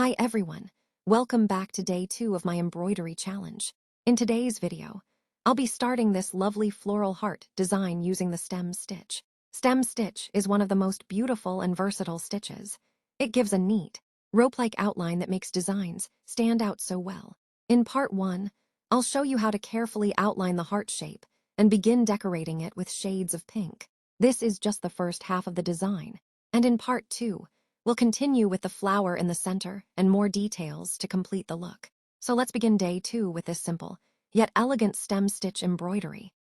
Hi everyone, welcome back to day 2 of my embroidery challenge. In today's video, I'll be starting this lovely floral heart design using the stem stitch. Stem stitch is one of the most beautiful and versatile stitches. It gives a neat, rope-like outline that makes designs stand out so well. In part 1, I'll show you how to carefully outline the heart shape and begin decorating it with shades of pink. This is just the first half of the design, and in part 2, we'll continue with the flower in the center and more details to complete the look. So let's begin day 2 with this simple, yet elegant stem stitch embroidery.